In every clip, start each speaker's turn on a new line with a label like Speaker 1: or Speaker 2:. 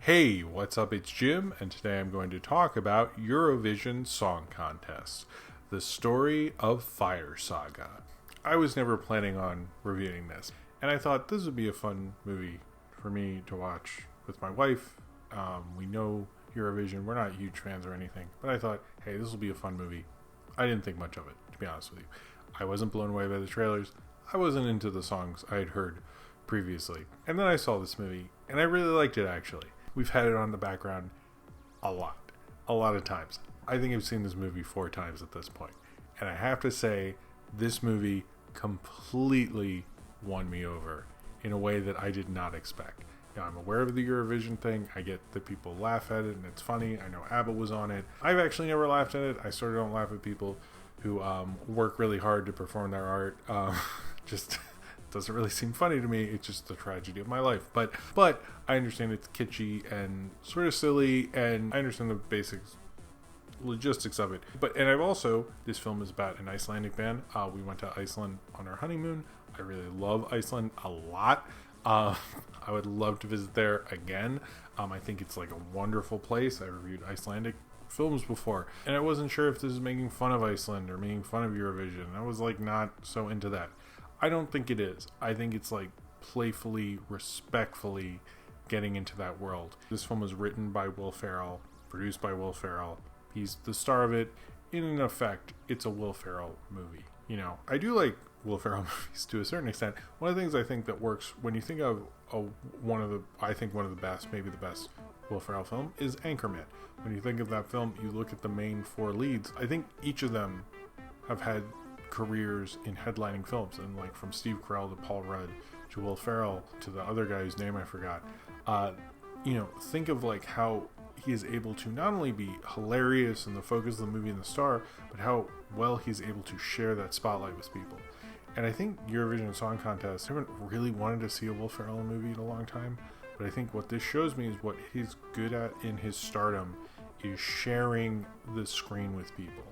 Speaker 1: Hey, what's up? It's Jim, and today I'm going to talk about Eurovision Song Contest, the story of Fire Saga. I was never planning on reviewing this, and I thought this would be a fun movie for me to watch with my wife. We know Eurovision, we're not huge fans or anything, but I thought, hey, this will be a fun movie. I didn't think much of it, to be honest with you. I wasn't blown away by the trailers. I wasn't into the songs I had heard previously. And then I saw this movie, and I really liked it, actually. We've had it on the background a lot of times. I think I've seen this movie 4 times at this point. And I have to say, this movie completely won me over in a way that I did not expect. Now, I'm aware of the Eurovision thing. I get that people laugh at it and it's funny. I know ABBA was on it. I've actually never laughed at it. I sort of don't laugh at people who work really hard to perform their art. Just doesn't really seem funny to me. It's just the tragedy of my life. But I understand it's kitschy and sort of silly, and I understand the basics, logistics of it. And I've also, this film is about an Icelandic band. We went to Iceland on our honeymoon. I really love Iceland a lot. I would love to visit there again. I think it's like a wonderful place. I reviewed Icelandic films before, and I wasn't sure if this is making fun of Iceland or making fun of Eurovision. I was like not so into that. I don't think it is. I think it's like playfully, respectfully getting into that world. This film was written by Will Ferrell, produced by Will Ferrell. He's the star of it. In effect, it's a Will Ferrell movie. You know, I do like Will Ferrell movies to a certain extent. One of the things I think that works when you think of one of the best, maybe the best Will Ferrell film is Anchorman. When you think of that film, you look at the main 4 leads. I think each of them have had careers in headlining films, and like from Steve Carell to Paul Rudd to Will Ferrell to the other guy whose name I forgot. Think of like how he is able to not only be hilarious and the focus of the movie and the star, but how well he's able to share that spotlight with people. And I think Eurovision Song Contest, I haven't really wanted to see a Will Ferrell movie in a long time, but I think what this shows me is what he's good at in his stardom is sharing the screen with people.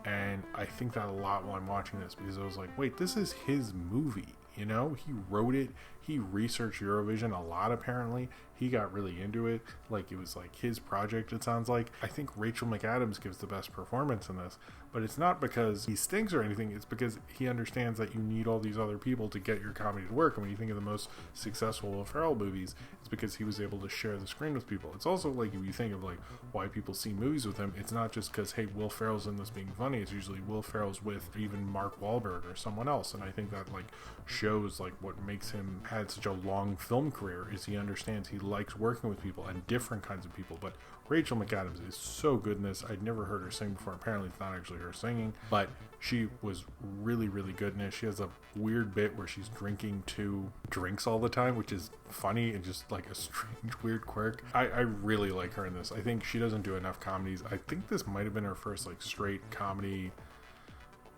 Speaker 1: And I think that a lot while I'm watching this, because I was like, wait, this is his movie, you know? He wrote it. He researched Eurovision a lot, apparently. He got really into it. Like, it was like his project, it sounds like. I think Rachel McAdams gives the best performance in this, but it's not because he stinks or anything. It's because he understands that you need all these other people to get your comedy to work. And when you think of the most successful Will Ferrell movies, it's because he was able to share the screen with people. It's also like, if you think of like why people see movies with him, it's not just because, hey, Will Ferrell's in this being funny. It's usually Will Ferrell's with even Mark Wahlberg or someone else. And I think that like shows like what makes him had such a long film career is he understands he likes working with people and different kinds of people. But Rachel McAdams is so good in this. I'd never heard her sing before. Apparently it's not actually her singing, but she was really, really good in it. She has a weird bit where she's drinking 2 drinks all the time, which is funny and just like a strange, weird quirk. I really like her in this. I think she doesn't do enough comedies. I think this might have been her first like straight comedy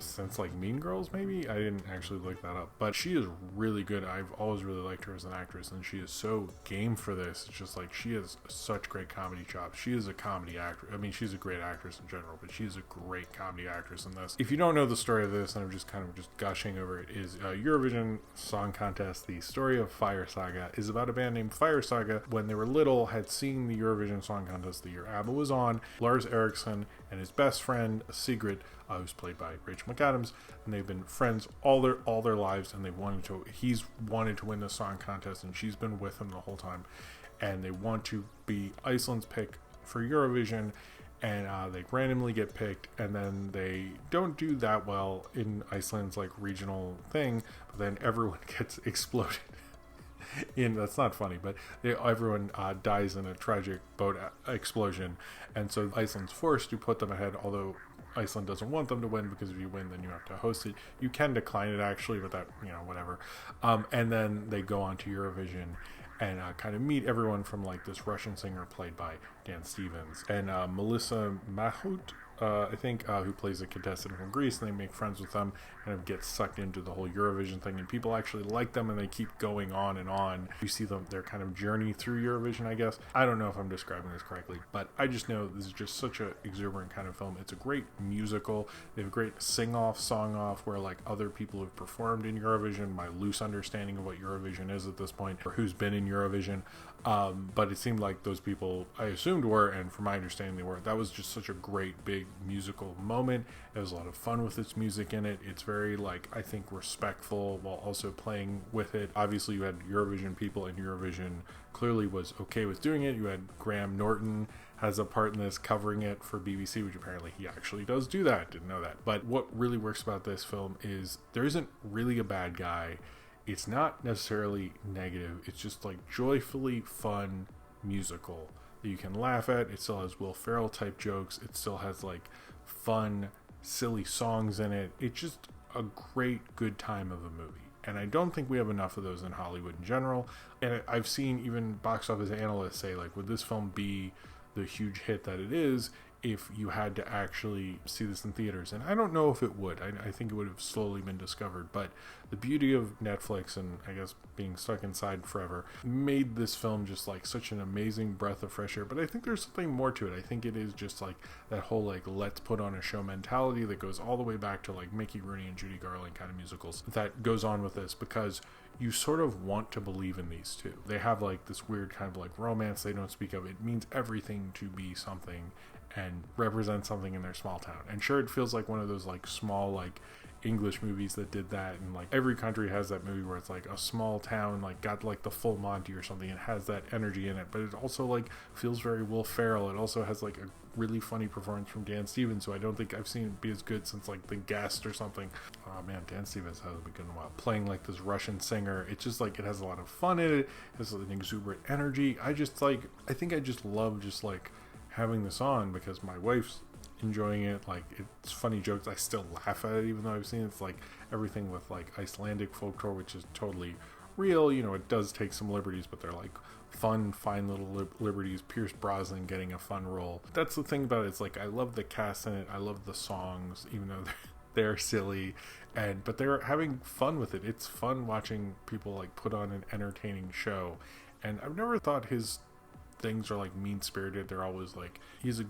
Speaker 1: since like Mean Girls, maybe. I didn't actually look that up, but she is really good. I've always really liked her as an actress, and she is so game for this. It's just like she has such great comedy chops. She is a comedy actor. I mean, she's a great actress in general, but she is a great comedy actress in this. If you don't know the story of this, and I'm just kind of just gushing over it, is Eurovision Song Contest. The story of Fire Saga is about a band named Fire Saga. When they were little, had seen the Eurovision Song Contest the year ABBA was on. Lars Eriksson and his best friend Sigrid, who's played by Rachel McAdams, and they've been friends all their lives, and he's wanted to win the song contest, and she's been with him the whole time, and they want to be Iceland's pick for Eurovision, and they randomly get picked, and then they don't do that well in Iceland's like regional thing, but then everyone gets exploded. That's not funny, but everyone dies in a tragic boat explosion, and so Iceland's forced to put them ahead, although Iceland doesn't want them to win, because if you win then you have to host it. You can decline it actually, but that, whatever. And then they go on to Eurovision and kind of meet everyone from like this Russian singer played by Dan Stevens and Melissa Mahut, I think, who plays a contestant from Greece, and they make friends with them and get sucked into the whole Eurovision thing, and people actually like them, and they keep going on and on. You see their kind of journey through Eurovision, I guess. I don't know if I'm describing this correctly, but I just know this is just such a exuberant kind of film. It's a great musical. They have a great sing-off, song-off, where like other people have performed in Eurovision, my loose understanding of what Eurovision is at this point, or who's been in Eurovision. But it seemed like those people I assumed were, and from my understanding they were. That was just such a great big musical moment. It was a lot of fun with its music in it. It's very, like, I think respectful while also playing with it. Obviously you had Eurovision people, and Eurovision clearly was okay with doing it. You had Graham Norton has a part in this covering it for BBC, which apparently he actually does do that. Didn't know that. But what really works about this film is there isn't really a bad guy. It's not necessarily negative. It's just like joyfully fun musical that you can laugh at. It still has Will Ferrell type jokes. It still has like fun, silly songs in it. It's just a great, good time of a movie. And I don't think we have enough of those in Hollywood in general. And I've seen even box office analysts say, like, would this film be the huge hit that it is if you had to actually see this in theaters? And I don't know if it would. I think it would have slowly been discovered. But the beauty of Netflix, and I guess being stuck inside forever, made this film just like such an amazing breath of fresh air. But I think there's something more to it. I think it is just like that whole like let's put on a show mentality that goes all the way back to like Mickey Rooney and Judy Garland kind of musicals that goes on with this, because you sort of want to believe in these two. They have like this weird kind of like romance they don't speak of. It means everything to be something and represent something in their small town. And sure, it feels like one of those like small like English movies that did that, and like every country has that movie where it's like a small town like got like the full Monty or something. It has that energy in it, but it also like feels very Will Ferrell. It also has like a really funny performance from Dan Stevens, who I don't think I've seen it be as good since like The Guest or something. Oh man, Dan Stevens hasn't been good in a while, playing like this Russian singer. It's just like it has a lot of fun in it. It has an exuberant energy. I think I just love just like having this on because my wife's enjoying it. Like, it's funny jokes. I still laugh at it even though I've seen it. It's like everything with like Icelandic folklore, which is totally real. You know, it does take some liberties, but they're like fun, fine little liberties. Pierce Brosnan getting a fun role. That's the thing about it. It's like I love the cast in it. I love the songs, even though they're silly, but they're having fun with it. It's fun watching people like put on an entertaining show. And I've never thought his things are like mean-spirited. They're always like, he's a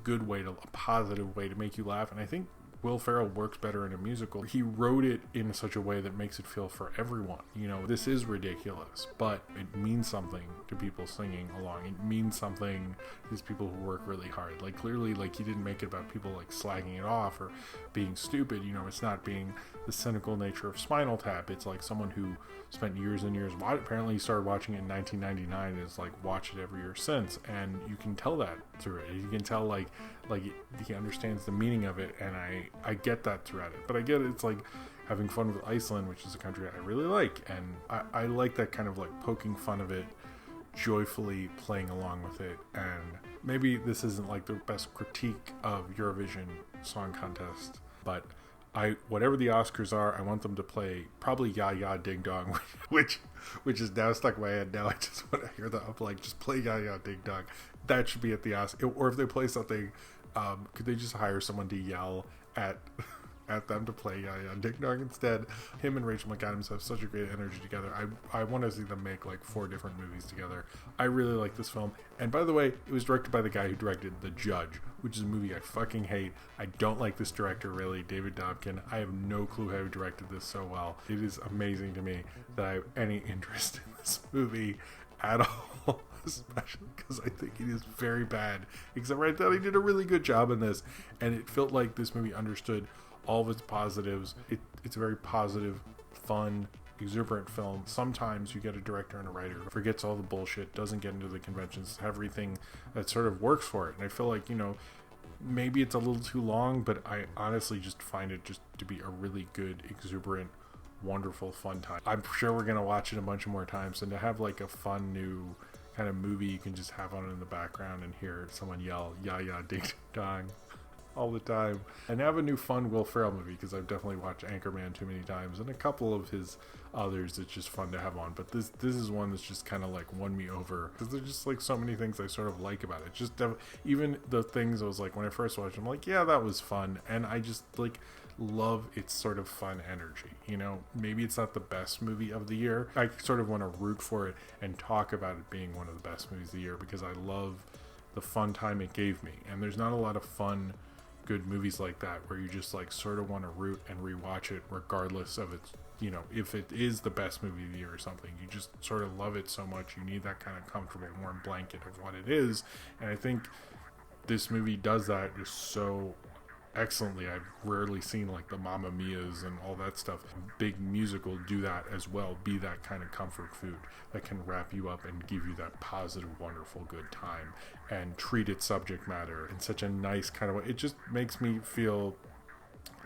Speaker 1: positive way to make you laugh. And I think Will Ferrell works better in a musical. He wrote it in such a way that makes it feel for everyone. You know, this is ridiculous, but it means something to people singing along. It means something to these people who work really hard. Like, clearly, like, he didn't make it about people like slagging it off or being stupid. You know, it's not being the cynical nature of Spinal Tap. It's like someone who spent years and years, apparently he started watching it in 1999 and has like watched it every year since, and you can tell that through it. You can tell like he understands the meaning of it, and I get that throughout it. But I get it's like having fun with Iceland, which is a country I really like, and I like that kind of like poking fun of it, joyfully playing along with it. And maybe this isn't like the best critique of Eurovision Song Contest, but whatever the Oscars are, I want them to play probably Ya Ya Ding Dong, which is now stuck in my head. Now I just want to hear that. I'm like, just play Ya Ya Ding Dong. That should be at the Oscars. Or if they play something, could they just hire someone to yell at them to play Ya Ya Ding Dong instead? Him and Rachel McAdams have such a great energy together. I want to see them make like 4 different movies together. I really like this film. And by the way, it was directed by the guy who directed The Judge, which is a movie I fucking hate. I don't like this director really, David Dobkin. I have no clue how he directed this so well. It is amazing to me that I have any interest in this movie at all. Especially because I think it is very bad. Except right now, he did a really good job in this, and it felt like this movie understood all of its positives. It's a very positive, fun, exuberant film. Sometimes you get a director and a writer who forgets all the bullshit, doesn't get into the conventions, everything that sort of works for it. And I feel like, you know, maybe it's a little too long, but I honestly just find it just to be a really good, exuberant, wonderful, fun time. I'm sure we're gonna watch it a bunch more times, and to have like a fun new kind of movie you can just have on in the background and hear someone yell Ya Ya Ding Dong all the time, and have a new fun Will Ferrell movie, because I've definitely watched Anchorman too many times, and a couple of his others it's just fun to have on. But this is one that's just kind of like won me over, because there's just like so many things I sort of like about it. Just even the things I was like, when I first watched it, I'm like, yeah, that was fun, and I just like love its sort of fun energy. You know, maybe it's not the best movie of the year. I sort of want to root for it and talk about it being one of the best movies of the year, because I love the fun time it gave me. And there's not a lot of fun, good movies like that where you just like sort of want to root and rewatch it regardless of its you know, if it is the best movie of the year or something, you just sort of love it so much. You need that kind of comfortable, warm blanket of what it is. And I think this movie does that just so excellently. I've rarely seen like the Mamma Mia's and all that stuff. Big musical do that as well. Be that kind of comfort food that can wrap you up and give you that positive, wonderful, good time, and treat its subject matter in such a nice kind of way. It just makes me feel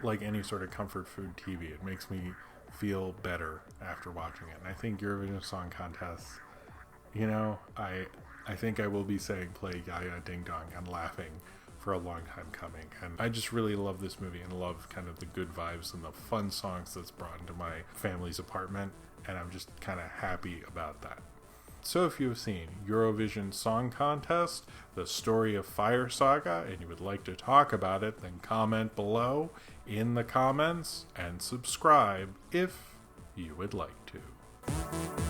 Speaker 1: like any sort of comfort food TV. It makes me feel better after watching it. And I think Eurovision Song Contest, you know, I think I will be saying play Gaia Ding Dong and laughing for a long time coming. And I just really love this movie and love kind of the good vibes and the fun songs that's brought into my family's apartment, and I'm just kind of happy about that. So if you've seen Eurovision Song Contest, the story of Fire Saga, and you would like to talk about it, then comment below in the comments and subscribe if you would like to.